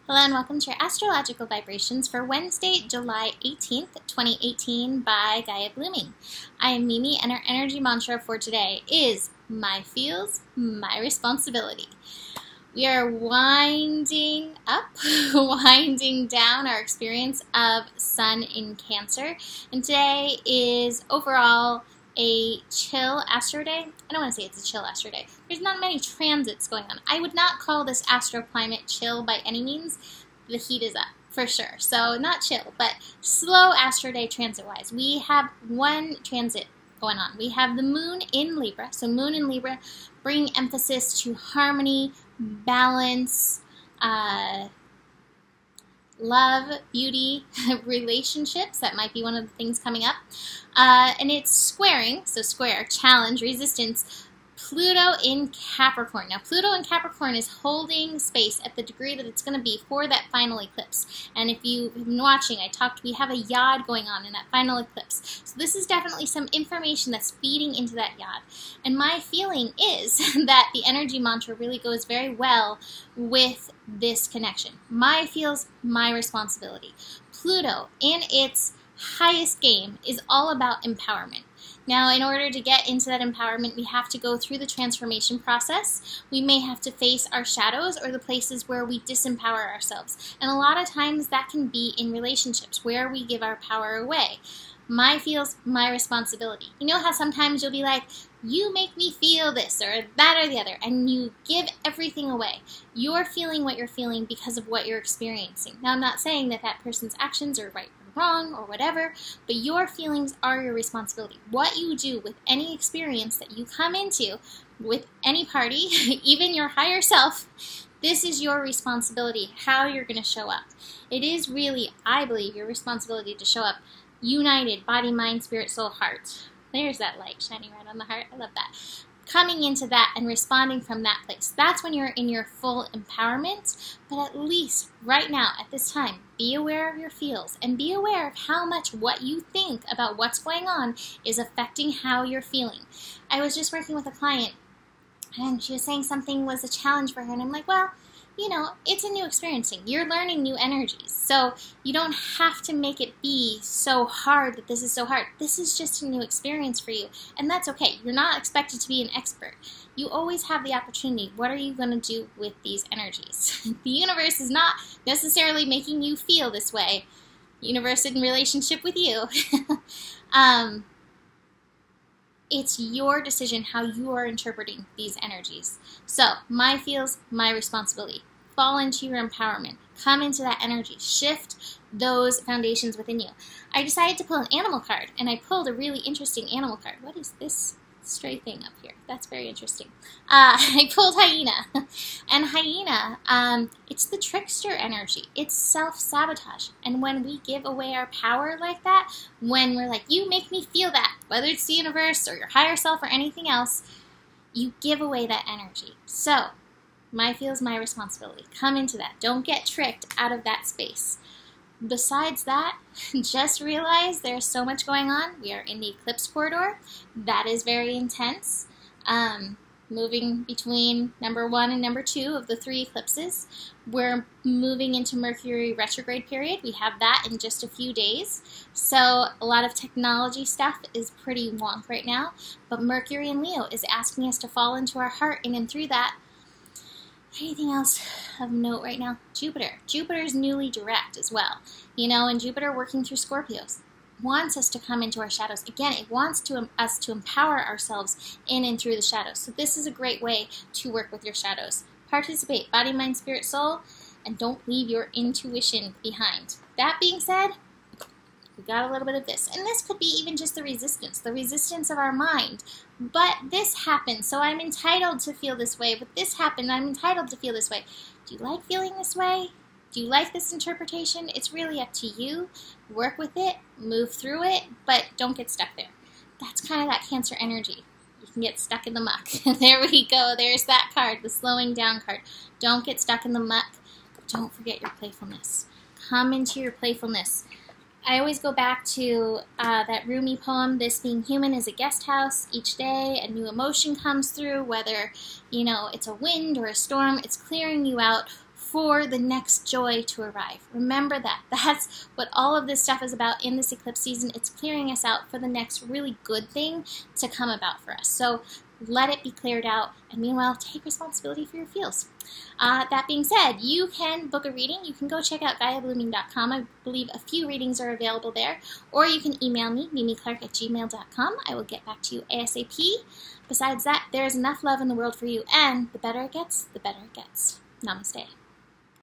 Hello and welcome to your astrological vibrations for Wednesday, July 18th, 2018 by Gaia Blooming. I am Mimi and our energy mantra for today is my feels, my responsibility. We are winding up, winding down our experience of Sun in Cancer, and today is overall a chill astro day. I don't want to say it's a chill astro day. There's not many transits going on. I would not call this astro climate chill by any means. The heat is up for sure. So not chill, but slow astro day transit-wise. We have one transit going on. We have the moon in Libra. So moon in Libra bring emphasis to harmony, balance, love, beauty, relationships. That might be one of the things coming up. And it's squaring, so square, challenge, resistance, Pluto in Capricorn. Now, Pluto in Capricorn is holding space at the degree that it's going to be for that final eclipse. And if you've been watching, we have a yod going on in that final eclipse. So this is definitely some information that's feeding into that yod. And my feeling is that the energy mantra really goes very well with this connection. My feels, my responsibility. Pluto, in its highest game, is all about empowerment. Now, in order to get into that empowerment, we have to go through the transformation process. We may have to face our shadows or the places where we disempower ourselves. And a lot of times that can be in relationships where we give our power away. My feels, my responsibility. You know how sometimes you'll be like, you make me feel this or that or the other, and you give everything away. You're feeling what you're feeling because of what you're experiencing. Now, I'm not saying that that person's actions are right or wrong or whatever, but your feelings are your responsibility. What you do with any experience that you come into, with any party, even your higher self, this is your responsibility, how you're going to show up. It is really, I believe, your responsibility to show up united, body, mind, spirit, soul, heart. There's that light shining right on the heart. I love that. Coming into that and responding from that place. That's when you're in your full empowerment. But at least right now, at this time, be aware of your feels and be aware of how much what you think about what's going on is affecting how you're feeling. I was just working with a client and she was saying something was a challenge for her, and I'm like, well, you know, it's a new experiencing. You're learning new energies. So you don't have to make it be so hard that this is so hard. This is just a new experience for you. And that's okay. You're not expected to be an expert. You always have the opportunity. What are you going to do with these energies? The universe is not necessarily making you feel this way. Universe in relationship with you. It's your decision how you are interpreting these energies. So, my feels, my responsibility. Fall into your empowerment. Come into that energy. Shift those foundations within you. I decided to pull an animal card, and I pulled a really interesting animal card. What is this stray thing up here? That's very interesting. I pulled hyena. And hyena, it's the trickster energy. It's self-sabotage. And when we give away our power like that, when we're like, you make me feel that, whether it's the universe or your higher self or anything else, you give away that energy. So, my feels, my responsibility. Come into that. Don't get tricked out of that space. Besides that, just realize there's so much going on. We are in the eclipse corridor. That is very intense. Moving between number 1 and number 2 of the 3 eclipses. We're moving into Mercury retrograde period. We have that in just a few days. So a lot of technology stuff is pretty wonk right now. But Mercury in Leo is asking us to fall into our heart, and then through that, anything else of note right now? Jupiter. Jupiter is newly direct as well. You know, and Jupiter working through Scorpios wants us to come into our shadows. Again, it wants us to empower ourselves in and through the shadows. So this is a great way to work with your shadows. Participate, body, mind, spirit, soul, and don't leave your intuition behind. That being said, we got a little bit of this. And this could be even just the resistance of our mind. But this happened, so I'm entitled to feel this way. But this happened, I'm entitled to feel this way. Do you like feeling this way? Do you like this interpretation? It's really up to you. Work with it, move through it, but don't get stuck there. That's kind of that Cancer energy. You can get stuck in the muck. There we go. There's that card, the slowing down card. Don't get stuck in the muck. Don't forget your playfulness. Come into your playfulness. I always go back to that Rumi poem, "This being human is a guest house. Each day a new emotion comes through, whether, you know, it's a wind or a storm. It's clearing you out for the next joy to arrive. Remember that. That's what all of this stuff is about in this eclipse season. It's clearing us out for the next really good thing to come about for us. So let it be cleared out, and meanwhile, take responsibility for your feels. That being said, you can book a reading. You can go check out GaiaBlooming.com. I believe a few readings are available there. Or you can email me, mimiclark@gmail.com. I will get back to you ASAP. Besides that, there is enough love in the world for you, and the better it gets, the better it gets. Namaste.